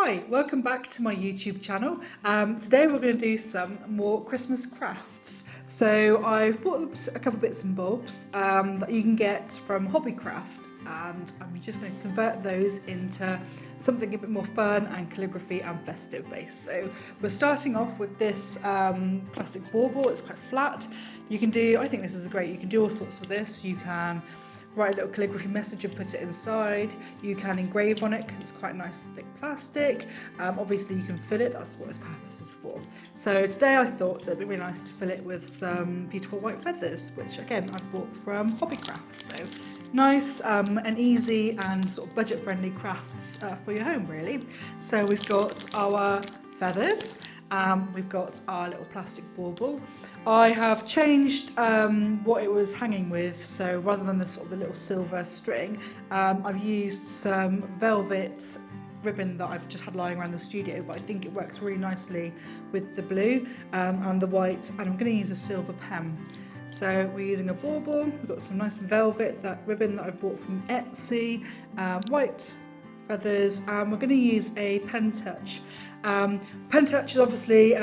Hi, welcome back to my YouTube channel. Today we're going to do some more Christmas crafts. So I've bought a couple bits and bobs that you can get from Hobbycraft, and I'm just going to convert those into something a bit more fun and calligraphy and festive based. So we're starting off with this plastic bauble. It's quite flat. You can do, I think this is great, you can do all sorts with this. You can write a little calligraphy message and put it inside. You can engrave on it because it's quite nice thick plastic. Obviously you can fill it, that's what its purpose is for. So today I thought it'd be really nice to fill it with some beautiful white feathers, which again I bought from Hobbycraft. So nice and easy and sort of budget friendly crafts for your home really. So we've got our feathers. We've got our little plastic bauble. I have changed what it was hanging with, so rather than the sort of the little silver string, I've used some velvet ribbon that I've just had lying around the studio, but I think it works really nicely with the blue and the white, and I'm going to use a silver pen. So we're using a bauble, we've got some nice velvet, that ribbon that I've bought from Etsy, white feathers, and we're going to use a pen touch. Pen touch is obviously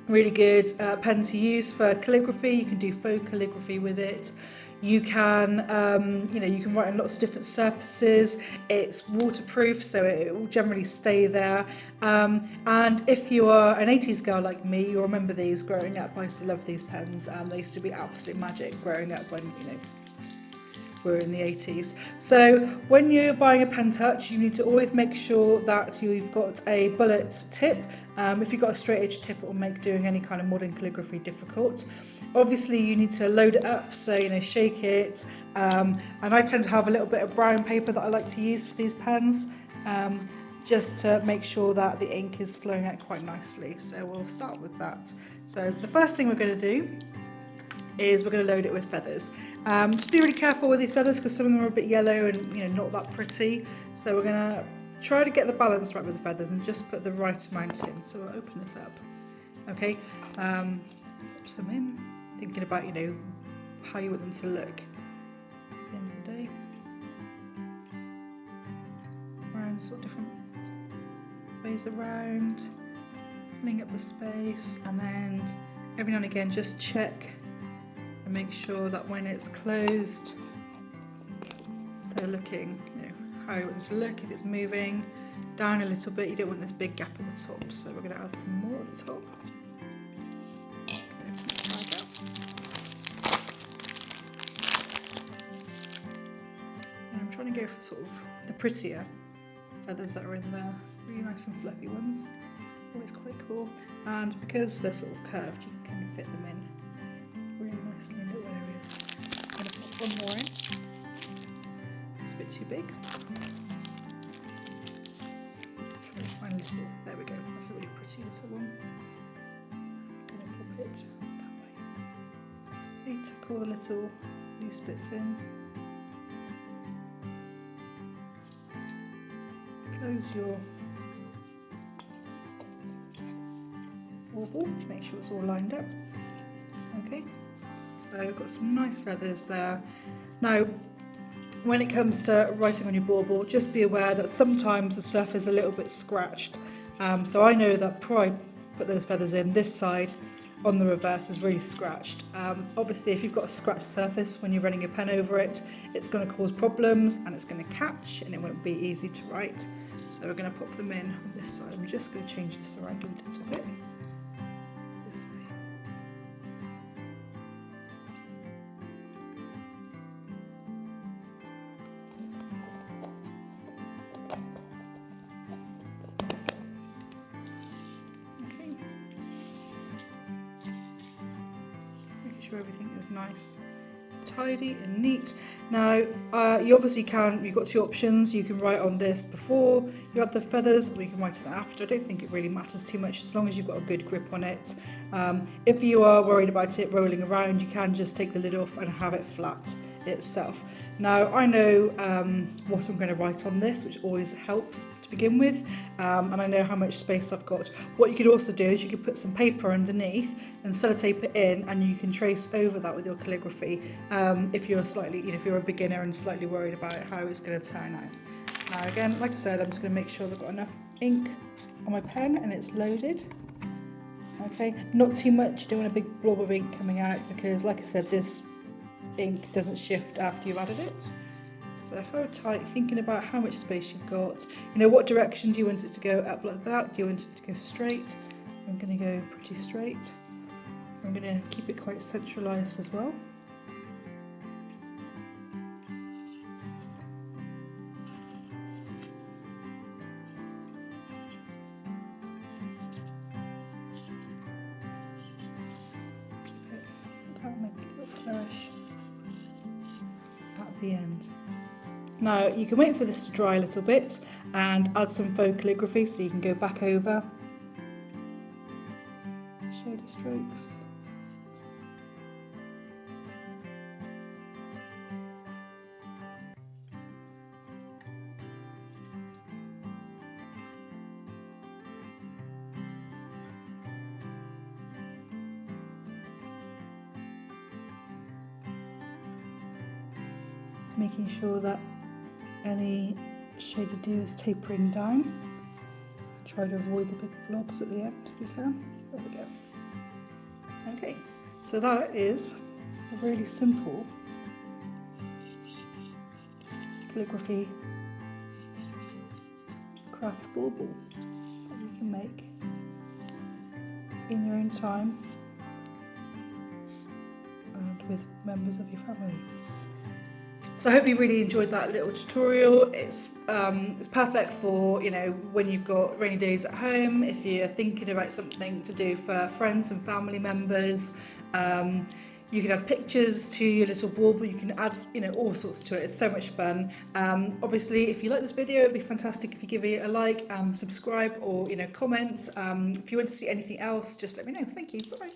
really good pen to use for calligraphy. You can do faux calligraphy with it. You can, you can write on lots of different surfaces. It's waterproof, so it will generally stay there. And if you are an 80s girl like me, you'll remember these growing up. I used to love these pens. They used to be absolute magic growing up when, we're in the 80s. So when you're buying a pen touch, you need to always make sure that you've got a bullet tip. If you've got a straight edge tip, it will make doing any kind of modern calligraphy difficult. Obviously you need to load it up, so shake it, and I tend to have a little bit of brown paper that I like to use for these pens, just to make sure that the ink is flowing out quite nicely. So we'll start with that. So the first thing we're going to do is we're going to load it with feathers. Just be really careful with these feathers because some of them are a bit yellow and not that pretty. So we're going to try to get the balance right with the feathers and just put the right amount in. So we'll open this up. Okay, pop some in, thinking about how you want them to look at the end of the day. Around sort of different ways around, filling up the space, and then every now and again just check and make sure that when it's closed they're looking how you want them to look. If it's moving down a little bit, you don't want this big gap at the top, so we're going to add some more at the top. Okay, and I'm trying to go for sort of the prettier feathers that are in there, really nice and fluffy ones, always quite cool, and because they're sort of curved you can kind of fit them in really nicely in little areas. I'm going to put one more in. It's a bit too big. Try to find a little, there we go, that's a really pretty little one. I'm going to pop it that way. Okay, tuck all the little loose bits in. Close your bauble to make sure it's all lined up. Okay. So I've got some nice feathers there. Now, when it comes to writing on your bauble, just be aware that sometimes the surface is a little bit scratched. So I know that before I put those feathers in, this side on the reverse is really scratched. Obviously, if you've got a scratched surface when you're running your pen over it, it's going to cause problems and it's going to catch and it won't be easy to write. So we're going to pop them in on this side. I'm just going to change this around a little bit. Sure everything is nice, tidy and neat. Now you obviously you've got two options. You can write on this before you add the feathers, or you can write it after. I don't think it really matters too much as long as you've got a good grip on it. If you are worried about it rolling around, you can just take the lid off and have it flat itself. Now I know what I'm going to write on this, which always helps to begin with, and I know how much space I've got. What you could also do is you could put some paper underneath and sellotape it in, and you can trace over that with your calligraphy if you're slightly, if you're a beginner and slightly worried about how it's going to turn out. Now again, like I said, I'm just going to make sure I've got enough ink on my pen and it's loaded. Okay, not too much, you don't want a big blob of ink coming out because, like I said, this ink doesn't shift after you've added it. So hold tight, thinking about how much space you've got. You know, what direction do you want it to go? Up like that? Do you want it to go straight? I'm going to go pretty straight. I'm going to keep it quite centralised as well. Keep it, that'll make a little flourish at the end. Now you can wait for this to dry a little bit and add some faux calligraphy, so you can go back over shader strokes. Making sure that any shade of dew is tapering down. Try to avoid the big blobs at the end if you can. There we go. Okay, so that is a really simple calligraphy craft bauble that you can make in your own time and with members of your family. So I hope you really enjoyed that little tutorial. It's perfect for, you know, when you've got rainy days at home, if you're thinking about something to do for friends and family members. You can add pictures to your little bauble, you can add, you know, all sorts to it. It's so much fun. Obviously, if you like this video, it'd be fantastic if you give it a like and subscribe, or, you know, comment. If you want to see anything else, just let me know. Thank you. Bye.